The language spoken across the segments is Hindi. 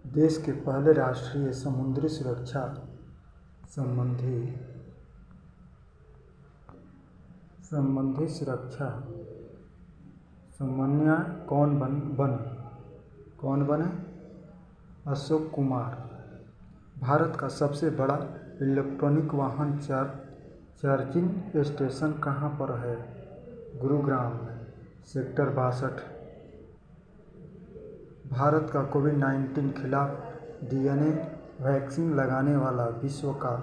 देश के पहले राष्ट्रीय समुद्री सुरक्षा संबंधी सुरक्षा समन्वय कौन बने? अशोक कुमार। भारत का सबसे बड़ा इलेक्ट्रॉनिक वाहन चार्जिंग स्टेशन कहाँ पर है? गुरुग्राम में, सेक्टर 62। भारत का कोविड-19 खिलाफ डीएनए वैक्सीन लगाने वाला विश्व का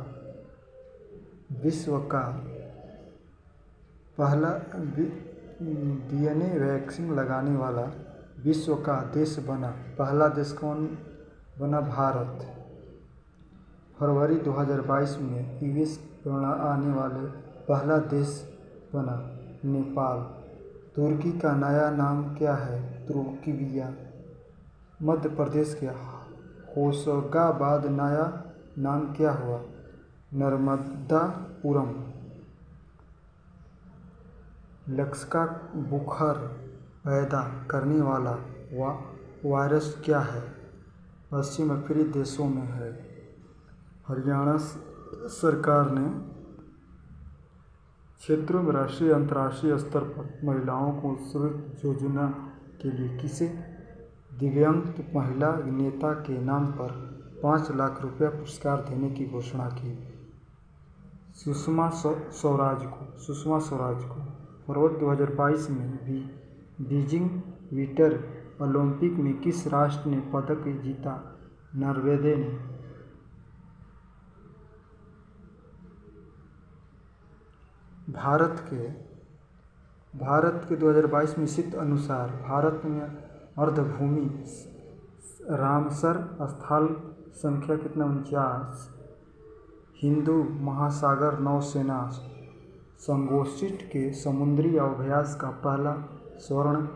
पहला देश बना। पहला देश कौन बना? भारत। फरवरी 2022 में यूएस आने वाले पहला देश बना नेपाल। तुर्की का नया नाम क्या है? तुर्किया। मध्य प्रदेश के होशंगाबाद नया नाम क्या हुआ? नर्मदापुरम। लक्षका बुखार पैदा करने वाला वायरस क्या है? पश्चिम अफ्रीकी देशों में है। हरियाणा सरकार ने क्षेत्रों में राष्ट्रीय अंतर्राष्ट्रीय स्तर पर महिलाओं को सुरक्षा योजना के लिए किसे दिव्यांग महिला नेता के नाम पर 5 लाख रुपया पुरस्कार देने की घोषणा की? सुषमा स्वराज को। फरवरी 2022 में बीजिंग विंटर ओलंपिक में किस राष्ट्र ने पदक जीता? नॉर्वे ने। भारत के 2022 में स्थिति अनुसार भारत में अर्धभूमि रामसर स्थल संख्या कितना? 49। हिंदू महासागर नौसेना संगोष्ठी के समुद्री अभ्यास का पहला स्वर्ण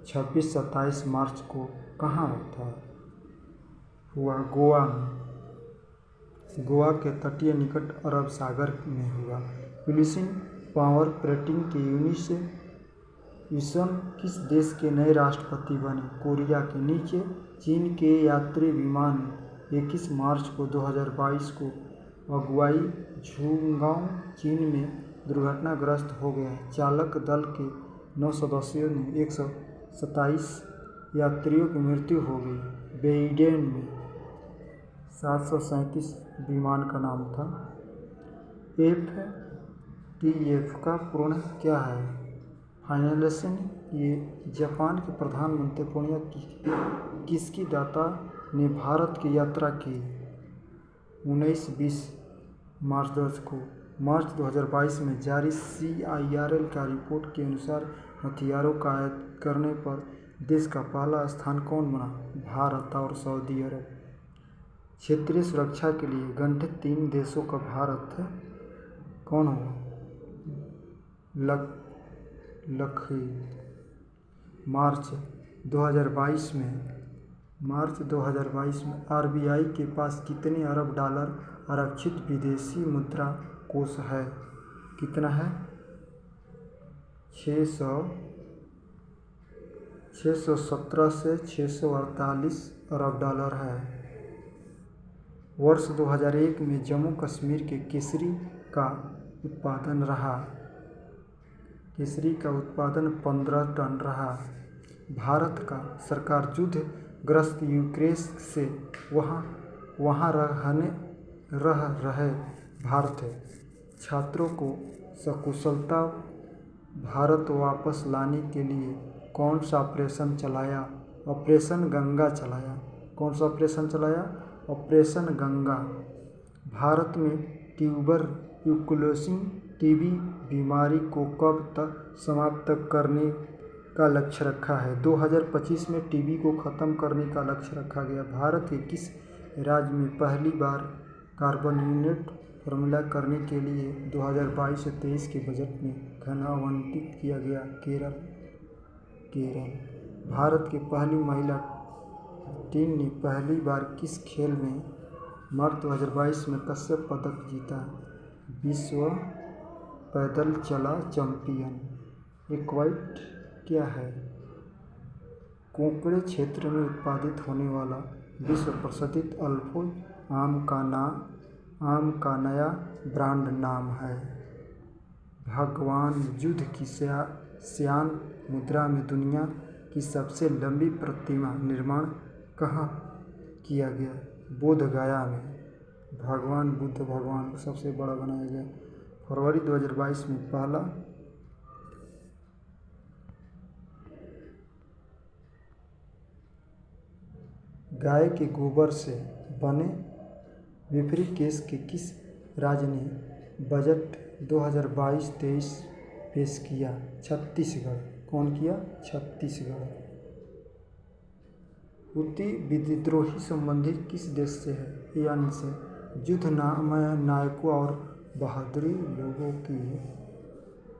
26-27 मार्च को कहाँ हुआ? गोवा में। गोवा के तटीय निकट अरब सागर में हुआ। पुलिसिंग पावर प्लेटिंग के यूनिस किस देश के नए राष्ट्रपति बने? कोरिया के। नीचे चीन के यात्री विमान 21 मार्च को 2022 को अगुआई झुंगाओ चीन में दुर्घटनाग्रस्त हो गया। चालक दल के 9 सदस्यों ने 127 यात्रियों की मृत्यु हो गई। बेइडेन में 737 विमान का नाम था। FATF का पूर्ण क्या है? फाइनेंसिंग। ये जापान के प्रधानमंत्री पुण्य किसकी दाता ने भारत की यात्रा की? 19-20 मार्च 2022 में जारी CIRL का रिपोर्ट के अनुसार हथियारों का आयात करने पर देश का पहला स्थान कौन बना? भारत और सऊदी अरब। क्षेत्रीय सुरक्षा के लिए गठित 3 देशों का भारत कौन हुआ? मार्च 2022 में RBI के पास कितने अरब डॉलर आरक्षित विदेशी मुद्रा कोष है? कितना है? 617 से 648 अरब डॉलर है। वर्ष 2001 में जम्मू कश्मीर के केसरी का उत्पादन 15 टन रहा। भारत का सरकार युद्ध ग्रस्त यूक्रेन से वहां रह रहे भारतीय छात्रों को सकुशलता भारत वापस लाने के लिए कौन सा ऑपरेशन चलाया? ऑपरेशन गंगा चलाया। कौन सा ऑपरेशन चलाया? ऑपरेशन गंगा। भारत में ट्यूबरक्लोसिस TB बीमारी को कब तक समाप्त करने का लक्ष्य रखा है? 2025 में TB को खत्म करने का लक्ष्य रखा गया। भारत के किस राज्य में पहली बार कार्बन यूनिट फॉर्मूला करने के लिए 2022-23 के बजट में धन आवंटित किया गया? केरल। भारत की पहली महिला टीम ने पहली बार किस खेल में मार्च 2022 में कश्यप पदक जीता? विश्व पैदल चला चैंपियन। इक्वाइट क्या है? कोंकण क्षेत्र में उत्पादित होने वाला विश्व प्रसिद्ध अल्फो आम का नया ब्रांड नाम है। भगवान बुद्ध की श्यान मुद्रा में दुनिया की सबसे लंबी प्रतिमा निर्माण कहाँ किया गया? बोध गया में भगवान बुद्ध भगवान को सबसे बड़ा बनाया गया। फरवरी 2022 में पहला गाय के गोबर से बने ब्रीफकेस के किस राज्य ने बजट 2022-23 पेश किया? छत्तीसगढ़। कौन किया? छत्तीसगढ़। हुती विद्रोही संबंधित किस देश से है? ईरान से। युद्ध नायकों और बहादुरी लोगों की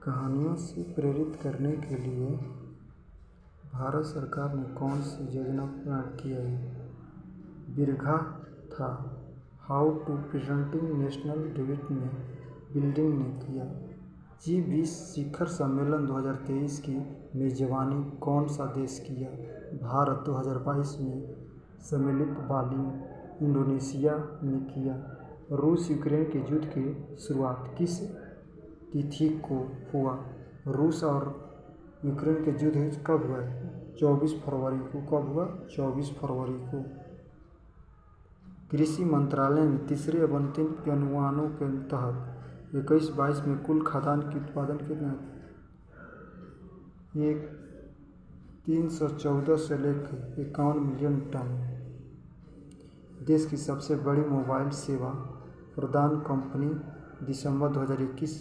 कहानियों से प्रेरित करने के लिए भारत सरकार ने कौन सी योजना प्रणाली की है? बिरघा था। How to presenting national debate में बिल्डिंग ने किया। G20 शिखर सम्मेलन 2023 की मेजबानी कौन सा देश किया? भारत। 2022 में सम्मिलित बाली इंडोनेशिया ने किया। रूस यूक्रेन के युद्ध की शुरुआत किस तिथि को हुआ? रूस और यूक्रेन के युद्ध कब हुआ? 24 फरवरी को। कब हुआ? 24 फरवरी को। कृषि मंत्रालय में तीसरे आवंटन के अनुमानों के तहत 21-22 में कुल खाद्यान्न की उत्पादन कितना? 314 से लेकर 51 मिलियन टन। देश की सबसे बड़ी मोबाइल सेवा प्रदान कंपनी दिसंबर 2021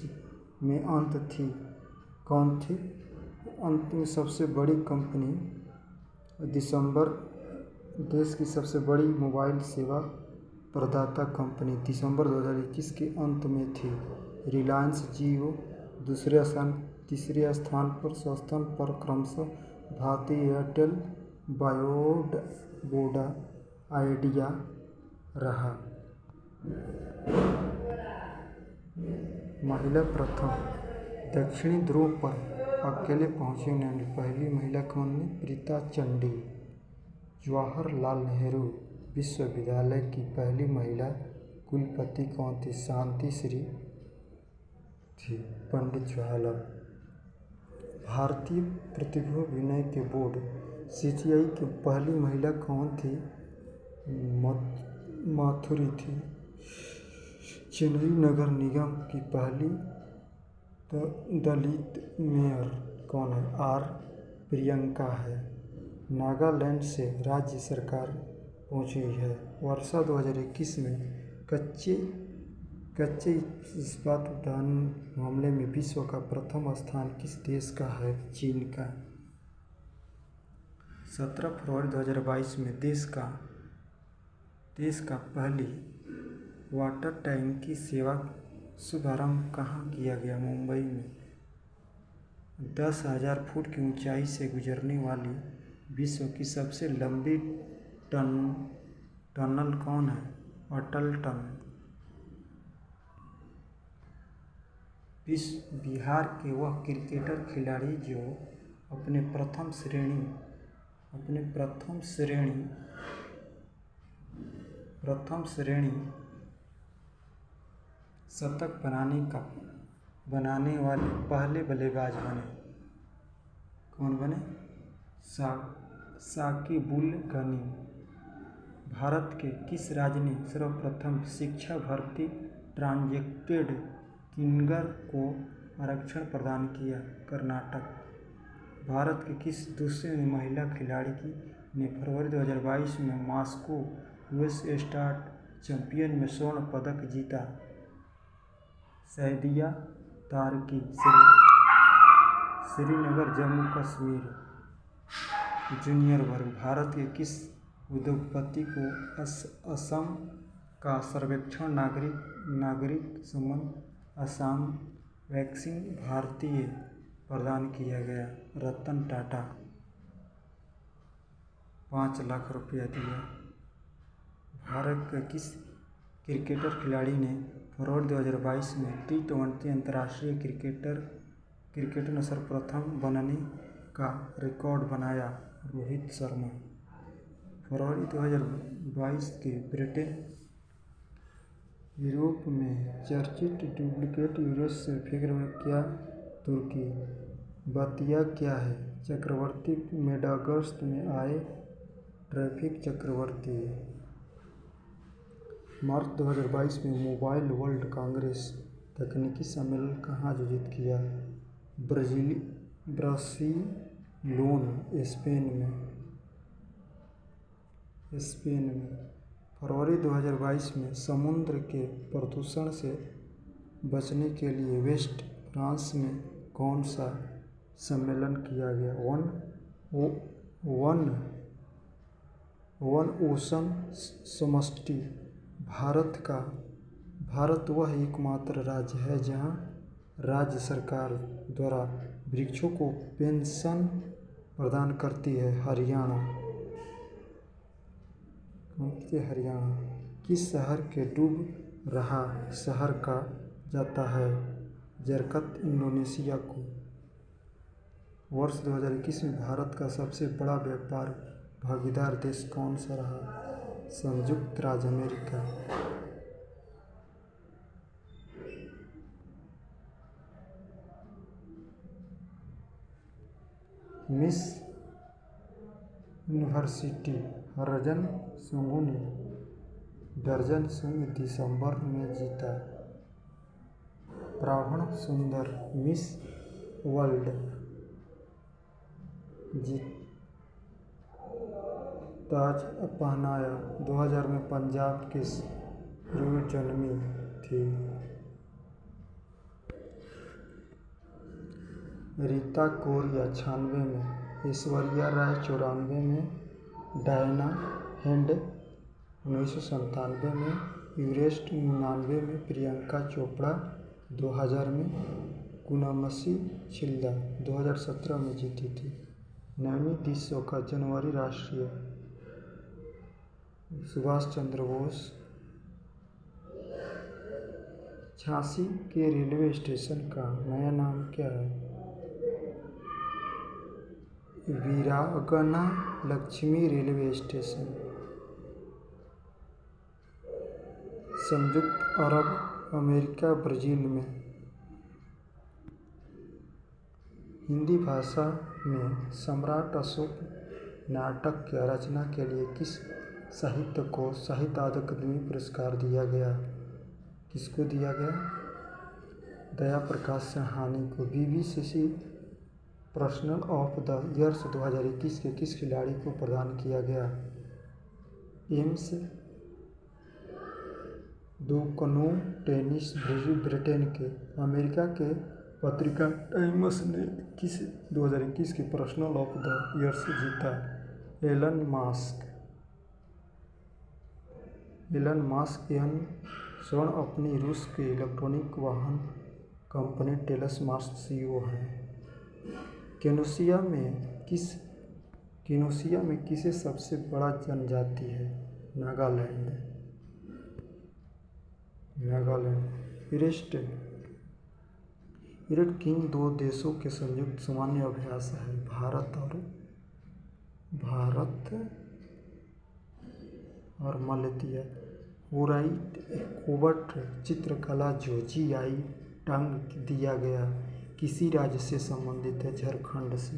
में अंत थी। कौन थी? अंत में सबसे बड़ी कंपनी देश की सबसे बड़ी मोबाइल सेवा प्रदाता कंपनी दिसंबर 2021 के अंत में थी। रिलायंस जियो तीसरे स्थान पर, स्थान पर क्रमशः भारती एयरटेल, वोडा आइडिया रहा। महिला प्रथम दक्षिणी ध्रुव पर अकेले पहुंची पहली महिला कौन है? प्रीता चंडी। जवाहरलाल नेहरू विश्वविद्यालय की पहली महिला कुलपति कौन थी? शांति श्री थी। पंडित जवाहरलाल। भारतीय प्रतिभा विनय के बोर्ड CCI की पहली महिला कौन थी? माथुरी थी। चेन्नई नगर निगम की पहली दलित मेयर कौन है? R प्रियंका है। नागालैंड से राज्य सरकार पहुंची है। वर्षा 2021 में कच्चे इस्पात उत्पादन मामले में विश्व का प्रथम स्थान किस देश का है? चीन का। 17 फरवरी 2022 में देश का पहली वाटर टैंकी सेवा शुभारंभ कहाँ किया गया? मुंबई में। 10,000 फुट की ऊंचाई से गुजरने वाली विश्व की सबसे लंबी टनल कौन है? अटल टनल। बिहार के वह क्रिकेटर खिलाड़ी जो अपने प्रथम श्रेणी शतक बनाने वाले पहले बल्लेबाज बने। कौन बने? साकिब उल गनी। भारत के किस राज्य ने सर्वप्रथम शिक्षा भर्ती ट्रांजेक्टेड किन्नर को आरक्षण प्रदान किया? कर्नाटक। भारत के किस दूसरे महिला खिलाड़ी ने फरवरी 2022 में मॉस्को US स्टार चैंपियन में स्वर्ण पदक जीता? सैदिया तारकी। श्रीनगर जम्मू कश्मीर। जूनियर वर्ग। भारत के किस उद्योगपति को असम का सर्वेक्षण नागरिक संबंध असम वैक्सीन भारतीय प्रदान किया गया? रतन टाटा। 5 लाख रुपया दिया। भारत के किस क्रिकेटर खिलाड़ी ने फरवरी 2022 में T20 अंतर्राष्ट्रीय क्रिकेट में सर्वप्रथम बनने का रिकॉर्ड बनाया? रोहित शर्मा। फरवरी 2022 के ब्रिटेन यूरोप में चर्चित डुप्लीकेट यूरोस से फिक्र में क्या तुर्की बतिया क्या है चक्रवर्ती मेड अगस्त में आए ट्रैफिक चक्रवर्ती। मार्च 2022 में मोबाइल वर्ल्ड कांग्रेस तकनीकी सम्मेलन कहाँ आयोजित किया ब्रासिलोन स्पेन में। फरवरी 2022 में समुद्र के प्रदूषण से बचने के लिए वेस्ट फ्रांस में कौन सा सम्मेलन किया गया वन ओशन समष्टि। भारत वह एकमात्र राज्य है जहां राज्य सरकार द्वारा वृक्षों को पेंशन प्रदान करती है। हरियाणा किस शहर के डूब रहा शहर कहा जाता है जरकत इंडोनेशिया को। वर्ष 2021 में भारत का सबसे बड़ा व्यापार भागीदार देश कौन सा रहा संयुक्त राज्य America. Miss university Harijan Sangu ने दर्जन सिंह दिसंबर में जीता। ब्राह्मण सुंदर मिस वर्ल्ड ताज पहनाया। 2000 में पंजाब की जन्मी थी। रीता कोरिया 96 में, ऐश्वर्या राय 94 में, डायना हैंड 1997 में, एवरेस्ट 99 में, प्रियंका चोपड़ा 2000 में, कुनामसी छिल्ला 2017 में जीती थी। नैनी देशों का जनवरी राष्ट्रीय सुभाष चंद्र बोस। झांसी के रेलवे स्टेशन का नया नाम क्या है वीरांगना लक्ष्मी रेलवे स्टेशन। संयुक्त अरब अमेरिका ब्राज़ील में। हिंदी भाषा में सम्राट अशोक नाटक की रचना के लिए किस साहित्य को साहित्य अकादमी पुरस्कार दिया गया किसको दिया गया दया प्रकाश सिंहानी को। बीबीसीसी पर्सन ऑफ द ईयर 2021 के किस खिलाड़ी को प्रदान किया गया एम्स दुकनू टेनिस ब्रिटेन के। अमेरिका के पत्रिका टाइम्स ने किस 2021 के पर्सन ऑफ द ईयर जीता एलन मास्क यन स्वर्ण अपनी रूस के इलेक्ट्रॉनिक वाहन कंपनी टेस्ला मास्क सीईओ हैं। केनोसिया में किसे सबसे बड़ा जनजाति है नागालैंड। परेड किन दो देशों के संयुक्त सामान्य अभ्यास है भारत और मालदीव। ओराइट कोबट चित्रकला जो जीआई टैग दिया गया किसी राज्य से संबंधित है झारखंड से।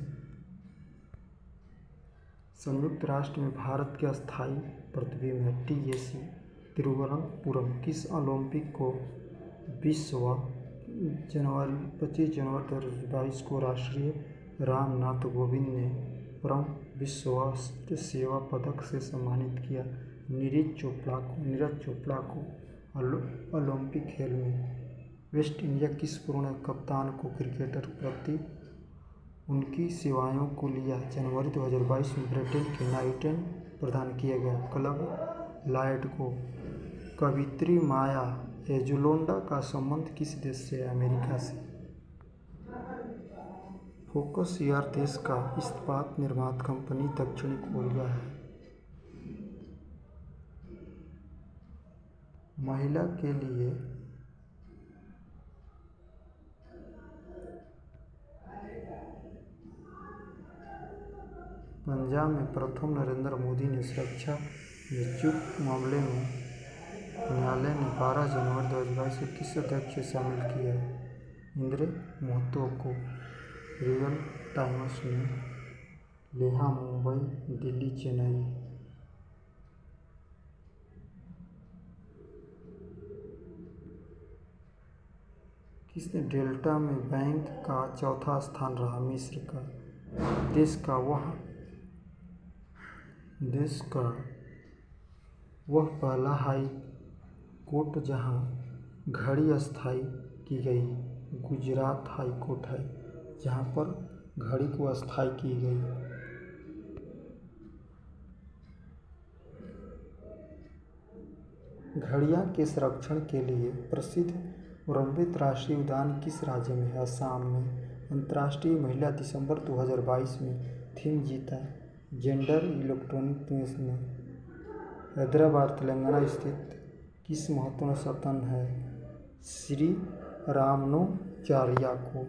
संयुक्त राष्ट्र में भारत के अस्थायी प्रतिनिधि है टीएसी तिरुवनंतपुरम। किस ओलंपिक को 25 जनवरी 2022 को राष्ट्रीय रामनाथ कोविंद ने परम विशिष्ट सेवा पदक से सम्मानित किया। नीरज चोपड़ा को ओलंपिक खेल में वेस्ट इंडिया किस पूर्ण कप्तान को क्रिकेटर प्रति उनकी सेवाओं को लिया जनवरी 2022 में ब्रिटेन के नाइटन प्रदान किया गया। क्लब लायड को कवित्री माया एंजेलोंडा का संबंध किस देश से है अमेरिका से। फोकस एयर देश का इस्पात निर्माता कंपनी दक्षिणी कोरिया है। महिला के लिए पंजाब पंजाब में प्रथम नरेंद्र मोदी ने सुरक्षा में चूक मामले में न्यायालय ने 12 जनवरी 2022 को किस अध्यक्ष से शामिल किया? इंद्र महतो को। रियल टाइम्स में लेह मुंबई दिल्ली चेन्नई। किसने डेल्टा में बैंक का चौथा स्थान रहा? मिस्र का। देश का वह पहला हाई कोर्ट जहां घड़ी स्थायी की गई गुजरात हाई कोर्ट है, जहां पर घड़ी को स्थायी की गई। घड़ियाल के संरक्षण के लिए प्रसिद्ध औरंगजेब राष्ट्रीय उद्यान किस राज्य में है? असम में। अंतर्राष्ट्रीय महिला दिसंबर 2022 में थीम जीता। जेंडर इलेक्ट्रॉनिक्स में हैदराबाद तेलंगाना स्थित किस महत्वपूर्ण संस्थान है? श्री रामानुजाचार्य को।